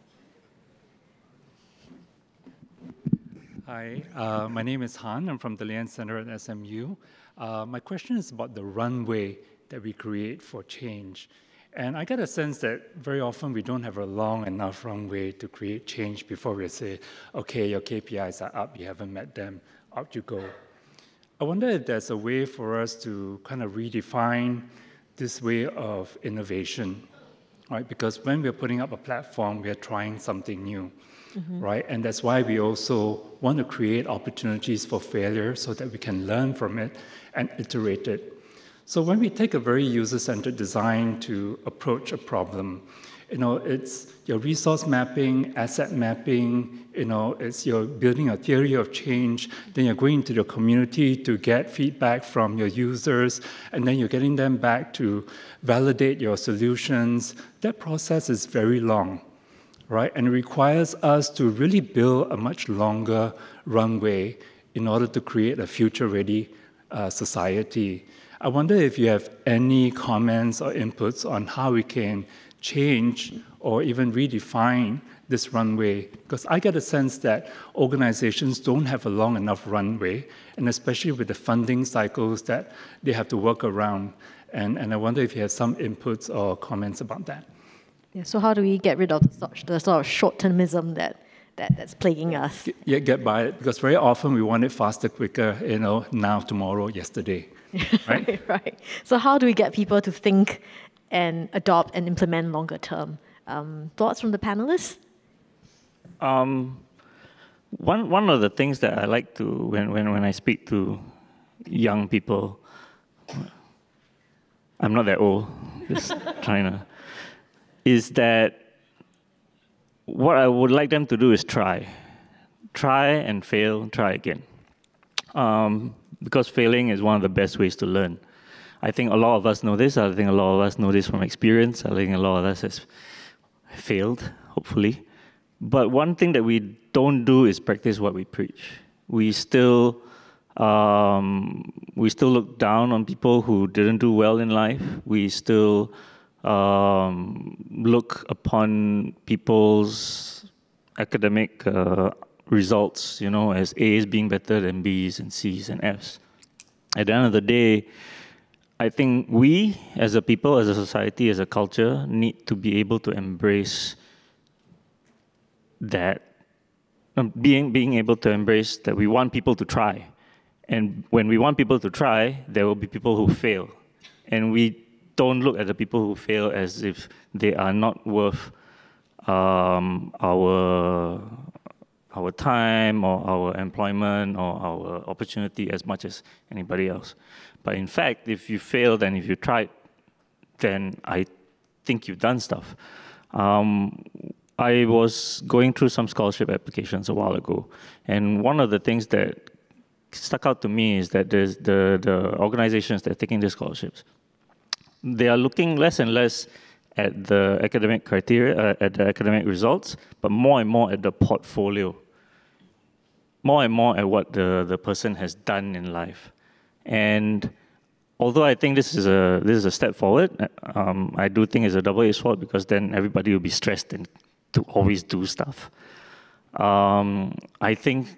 Hi, my name is Han. I'm from the Lian Center at SMU. My question is about the runway that we create for change. And I get a sense that very often we don't have a long enough runway to create change before we say, okay, your KPIs are up, you haven't met them, out you go. I wonder if there's a way for us to kind of redefine this way of innovation, right? Because when we're putting up a platform, we're trying something new, right? And that's why we also want to create opportunities for failure so that we can learn from it and iterate it. So when we take a very user-centered design to approach a problem, it's your resource mapping, asset mapping, it's you're building a theory of change, then you're going to the community to get feedback from your users, and then you're getting them back to validate your solutions. That process is very long, right? And it requires us to really build a much longer runway in order to create a future-ready society. I wonder if you have any comments or inputs on how we can change or even redefine this runway, because I get a sense that organizations don't have a long enough runway, and especially with the funding cycles that they have to work around. And I wonder if you have some inputs or comments about that. Yeah, so how do we get rid of the sort of short-termism that's plaguing us? Yeah, get by it, because very often we want it faster, quicker, now, tomorrow, yesterday. Right? Right. So how do we get people to think and adopt and implement longer term? Thoughts from the panelists? One of the things that I like to, when I speak to young people, I'm not that old, just trying to, is that what I would like them to do is try. Try and fail, try again. Because failing is one of the best ways to learn. I think a lot of us know this. I think a lot of us know this from experience. I think a lot of us has failed, hopefully. But one thing that we don't do is practice what we preach. We still look down on people who didn't do well in life. We still look upon people's academic results, you know, as A's being better than B's and C's and F's. At the end of the day, I think we, as a people, as a society, as a culture, need to be able to embrace that, being able to embrace that we want people to try. And when we want people to try, there will be people who fail. And we don't look at the people who fail as if they are not worth our time or our employment or our opportunity as much as anybody else. But in fact, if you failed and if you tried, then I think you've done stuff. I was going through some scholarship applications a while ago, and one of the things that stuck out to me is that there's the organizations that are taking these scholarships, they are looking less and less at the academic criteria, at the academic results, but more and more at the portfolio, more and more at what the person has done in life. And although I think this is a step forward, I do think it's a double-edged sword, because then everybody will be stressed and to always do stuff. I think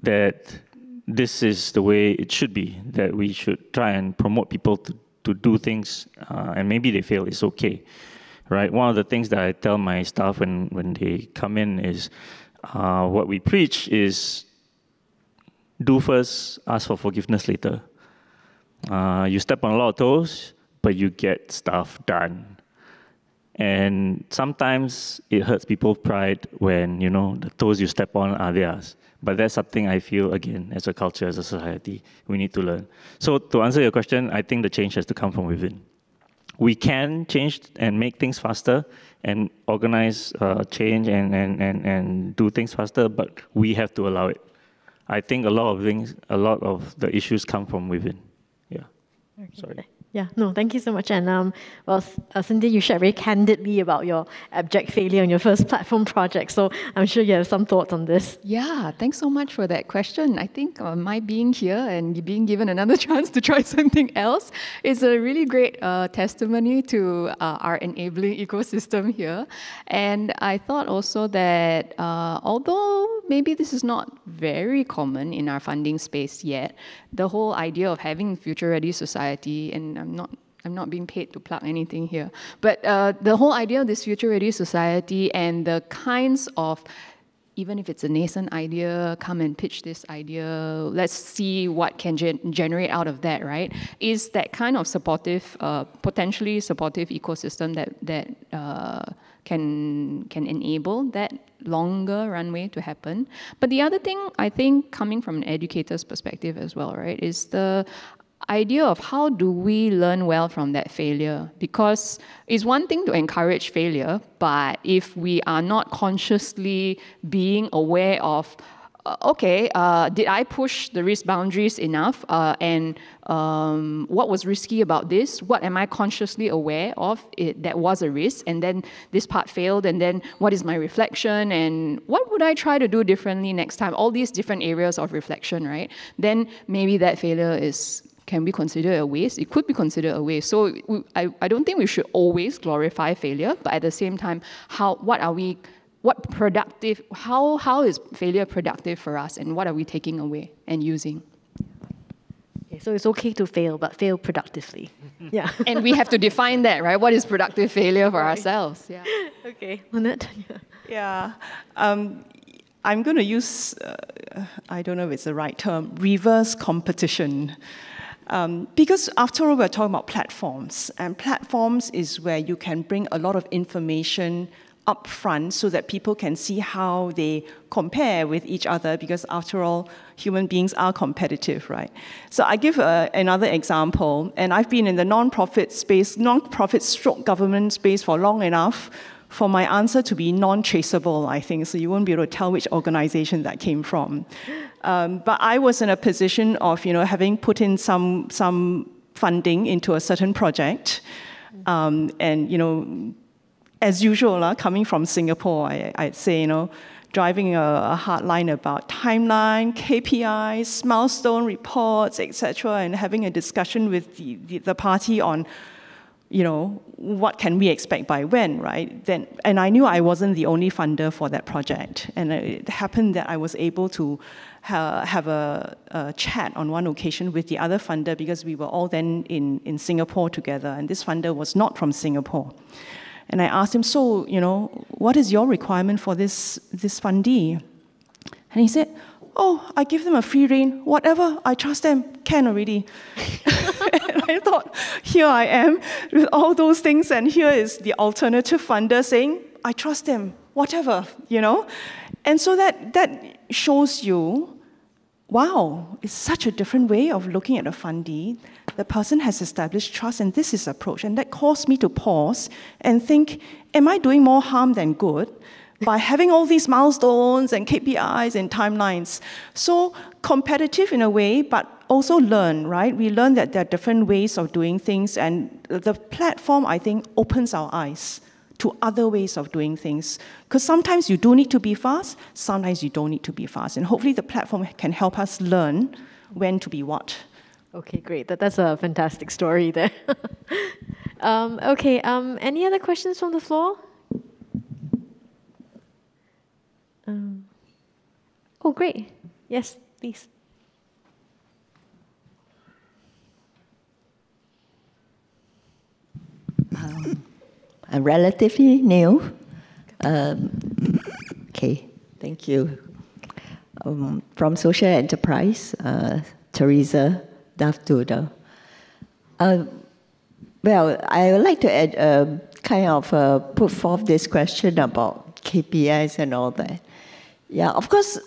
that this is the way it should be, that we should try and promote people to do things, and maybe they fail, it's okay, right? One of the things that I tell my staff when they come in is, what we preach is, do first, ask for forgiveness later. You step on a lot of toes, but you get stuff done. And sometimes it hurts people's pride when, you know, the toes you step on are theirs. But that's something I feel, again, as a culture, as a society, we need to learn. So to answer your question, I think the change has to come from within. We can change and make things faster and organize change and do things faster, but we have to allow it. I think a lot of the issues come from within. Yeah. Okay. Sorry. Yeah, no, thank you so much. And Cynthia, you shared very candidly about your abject failure on your first platform project. So I'm sure you have some thoughts on this. Yeah, thanks so much for that question. I think my being here and being given another chance to try something else is a really great testimony to our enabling ecosystem here. And I thought also that although maybe this is not very common in our funding space yet, the whole idea of having future-ready society, and I'm not being paid to plug anything here, but the whole idea of this future-ready society and the kinds of, even if it's a nascent idea, come and pitch this idea, let's see what can generate out of that, right? Is that kind of supportive, potentially supportive ecosystem that can enable that longer runway to happen. But the other thing, I think, coming from an educator's perspective as well, right, is the idea of how do we learn well from that failure? Because it's one thing to encourage failure, but if we are not consciously being aware of, did I push the risk boundaries enough? And what was risky about this? What am I consciously aware of that was a risk? And then this part failed, and then what is my reflection? And what would I try to do differently next time? All these different areas of reflection, right? Then maybe that failure can be considered a waste. It could be considered a waste. So I don't think we should always glorify failure, but at the same time, how is failure productive for us, and what are we taking away and using? Okay, so it's okay to fail, but fail productively. Yeah. And we have to define that, right? What is productive failure for ourselves? Yeah. Okay, Lynette? Yeah. I'm going to use, I don't know if it's the right term, reverse competition. Because after all, we're talking about platforms, and platforms is where you can bring a lot of information up front so that people can see how they compare with each other, because after all, human beings are competitive, right? So I give another example, and I've been in the non-profit space, non-profit stroke government space for long enough for my answer to be non-traceable, I think, so you won't be able to tell which organization that came from. But I was in a position of, having put in some funding into a certain project, and, as usual, coming from Singapore, I'd say, driving a hard line about timeline, KPIs, milestone reports, etc., and having a discussion with the party on, what can we expect by when, right? And I knew I wasn't the only funder for that project. And it happened that I was able to have a chat on one occasion with the other funder, because we were all then in Singapore together, and this funder was not from Singapore. And I asked him, so, what is your requirement for this fundee? And he said, oh, I give them a free rein. Whatever, I trust them, can already. And I thought, here I am with all those things, and here is the alternative funder saying, I trust them, whatever, And so that shows you, wow, it's such a different way of looking at a fundee. The person has established trust, and this is approach. And that caused me to pause and think, am I doing more harm than good by having all these milestones and KPIs and timelines? So competitive in a way, but also learn, right? We learn that there are different ways of doing things, and the platform, I think, opens our eyes to other ways of doing things. Because sometimes you do need to be fast, sometimes you don't need to be fast. And hopefully the platform can help us learn when to be what. Okay, great. That's a fantastic story there. Any other questions from the floor? Oh, great. Yes, please. I'm relatively new. Okay, thank you. From social enterprise, Teresa Duff-Doodle. Well, I would like to add, put forth this question about KPIs and all that. Yeah, of course,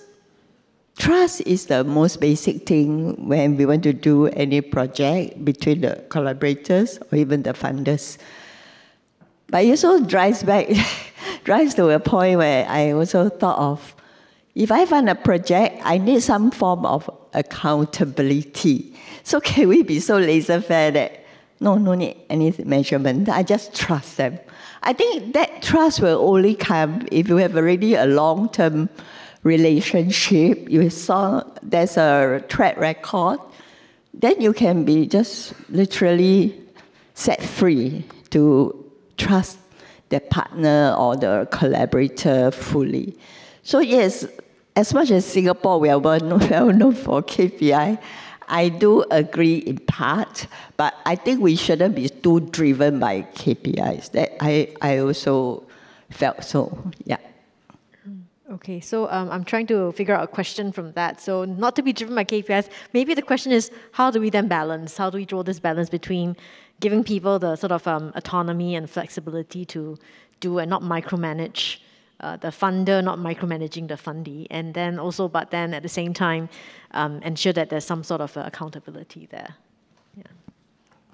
trust is the most basic thing when we want to do any project between the collaborators or even the funders. But it also drives to a point where I also thought of, if I fund a project, I need some form of accountability. So can we be so laissez-faire that no need any measurement, I just trust them? I think that trust will only come if you have already a long-term relationship, you saw there's a track record, then you can be just literally set free to trust the partner or the collaborator fully. So yes, as much as Singapore, we are well known for KPI, I do agree in part, but I think we shouldn't be too driven by KPIs. That I also felt so, yeah. Okay, so I'm trying to figure out a question from that. So not to be driven by KPIs, maybe the question is, how do we then balance? How do we draw this balance between giving people the sort of autonomy and flexibility to do and not micromanage the funder, not micromanaging the fundee, and then also, but then at the same time, ensure that there's some sort of accountability there. Yeah.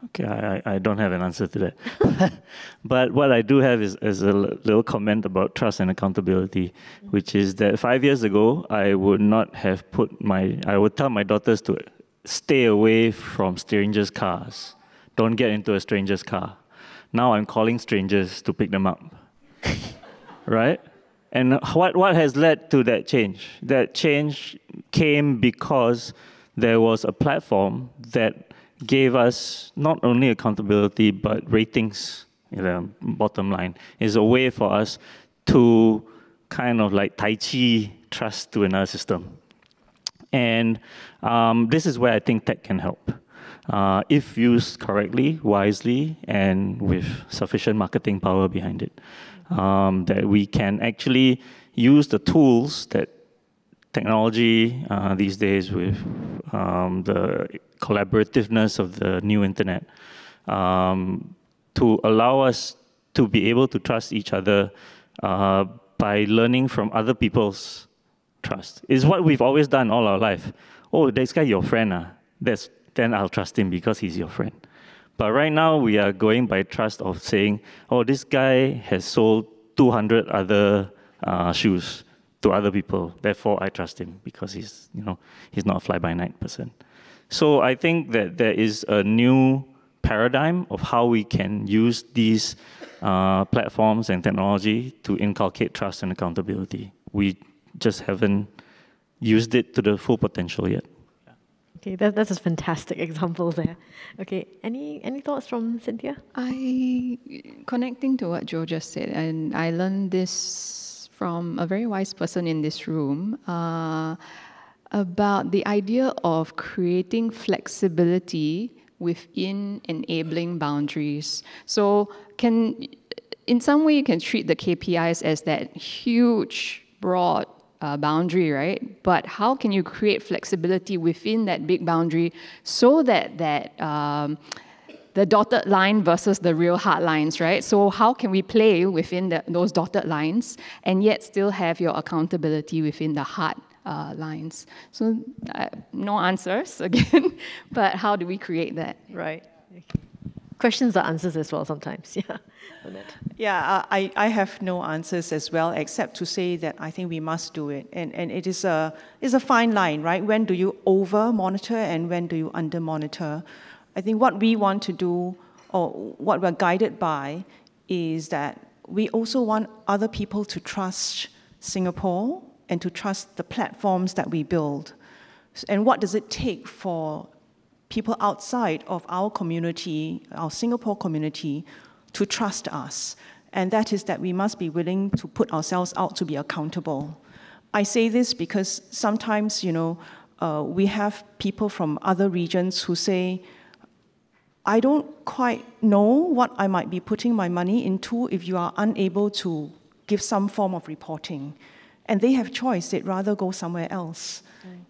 Okay, I don't have an answer to that. But what I do have is a little comment about trust and accountability, which is that 5 years ago, I would not have I would tell my daughters to stay away from strangers' cars. Don't get into a stranger's car. Now I'm calling strangers to pick them up. Right? And what has led to that change? That change came because there was a platform that gave us not only accountability, but ratings, bottom line, is a way for us to kind of like Tai Chi trust to another system. And this is where I think tech can help. If used correctly, wisely, and with sufficient marketing power behind it, that we can actually use the tools that technology these days with the collaborativeness of the new internet, to allow us to be able to trust each other by learning from other people's trust. It's what we've always done all our life. Oh, this guy your friend, then I'll trust him because he's your friend. But right now we are going by trust of saying, oh, this guy has sold 200 other shoes to other people. Therefore, I trust him because he's not a fly-by-night person. So I think that there is a new paradigm of how we can use these platforms and technology to inculcate trust and accountability. We just haven't used it to the full potential yet. Okay, that's a fantastic example there. Okay, any thoughts from Cynthia? Connecting to what Joe just said, and I learned this from a very wise person in this room, about the idea of creating flexibility within enabling boundaries. So in some way you can treat the KPIs as that huge, broad boundary, right? But how can you create flexibility within that big boundary so that the dotted line versus the real hard lines, right? So how can we play within those dotted lines and yet still have your accountability within the hard lines? So no answers again, but how do we create that? Right. Questions are answers as well sometimes. Yeah. Yeah, I have no answers as well, except to say that I think we must do it. And it is a fine line, right? When do you over-monitor and when do you under-monitor? I think what we want to do, or what we're guided by, is that we also want other people to trust Singapore and to trust the platforms that we build. And what does it take for people outside of our community, our Singapore community, to trust us? And that is that we must be willing to put ourselves out to be accountable. I say this because sometimes, we have people from other regions who say, I don't quite know what I might be putting my money into if you are unable to give some form of reporting. And they have choice, they'd rather go somewhere else.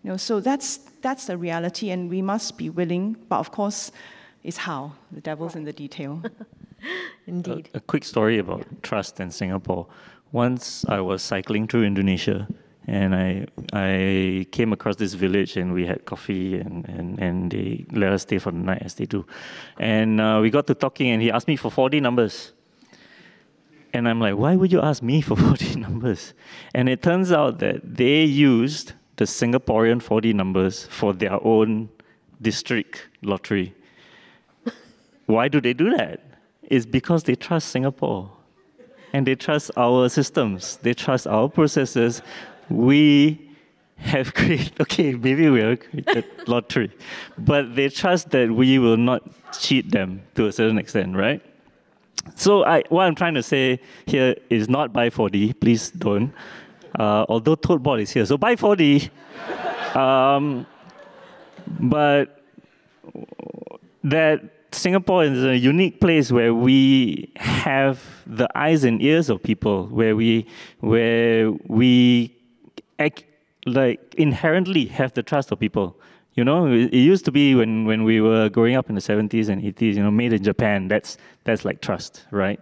Right. So that's the reality, and we must be willing, but of course, it's how. The devil's in the detail. Indeed. A quick story about trust in Singapore. Once I was cycling through Indonesia, and I came across this village, and we had coffee, and they let us stay for the night, as they do. And we got to talking, and he asked me for 4D numbers. And I'm like, why would you ask me for 4D numbers? And it turns out that they used the Singaporean 4D numbers for their own district lottery. Why do they do that? It's because they trust Singapore. And they trust our systems. They trust our processes. We have created, okay, maybe we have created lottery. But they trust that we will not cheat them to a certain extent, right? So what I'm trying to say here is not buy 4D, please don't. Although Tote Board is here, so buy 4D. But that Singapore is a unique place where we have the eyes and ears of people, where we inherently have the trust of people. It used to be when we were growing up in the 70s and 80s, made in Japan, that's like trust, right?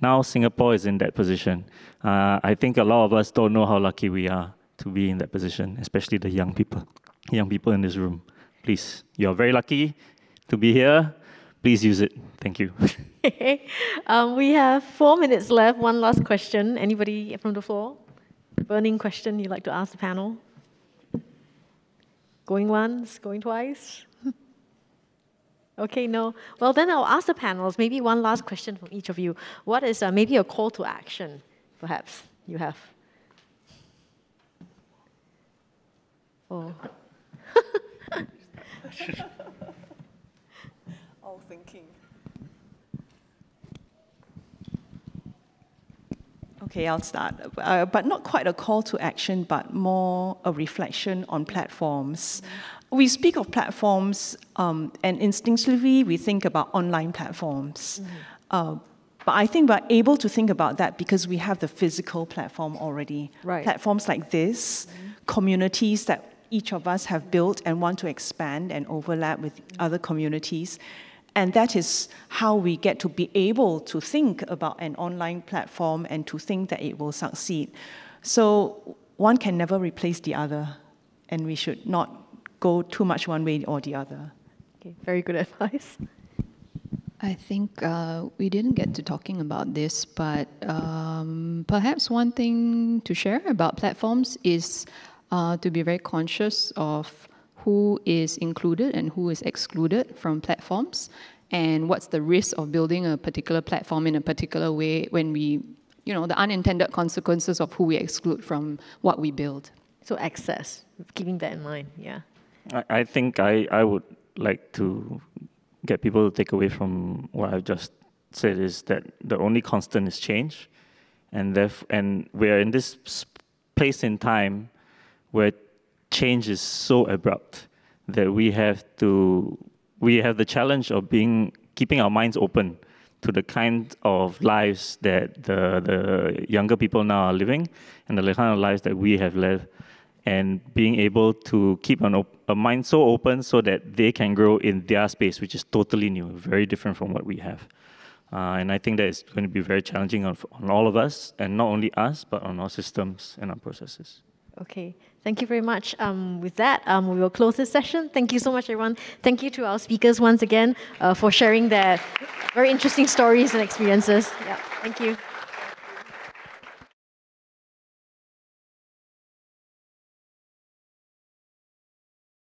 Now Singapore is in that position. I think a lot of us don't know how lucky we are to be in that position, especially the young people in this room. Please, you're very lucky to be here. Please use it. Thank you. We have 4 minutes left. One last question. Anybody from the floor? Burning question you'd like to ask the panel? Going once, going twice? Okay, no. Well, then I'll ask the panels, maybe one last question from each of you. What is maybe a call to action, perhaps, you have? Oh. All thinking. Okay, I'll start. But not quite a call to action, but more a reflection on platforms. We speak of platforms, and instinctively we think about online platforms. But I think we're able to think about that because we have the physical platform already. Right. Platforms like this, communities that each of us have built and want to expand and overlap with other communities. And that is how we get to be able to think about an online platform and to think that it will succeed. So one can never replace the other, and we should not go too much one way or the other. Okay, very good advice. I think we didn't get to talking about this, but perhaps one thing to share about platforms is to be very conscious of who is included and who is excluded from platforms, and what's the risk of building a particular platform in a particular way when we, the unintended consequences of who we exclude from what we build. So access, keeping that in mind, yeah. I think I would like to get people to take away from what I've just said is that the only constant is change, and we're in this place in time where change is so abrupt that we have the challenge of keeping our minds open to the kind of lives that the younger people now are living and the kind of lives that we have led, and being able to keep a mind so open so that they can grow in their space, which is totally new, very different from what we have. And I think that is going to be very challenging on all of us, and not only us, but on our systems and our processes. Okay, thank you very much. With that, we will close this session. Thank you so much, everyone. Thank you to our speakers once again for sharing their very interesting stories and experiences. Yeah, thank you.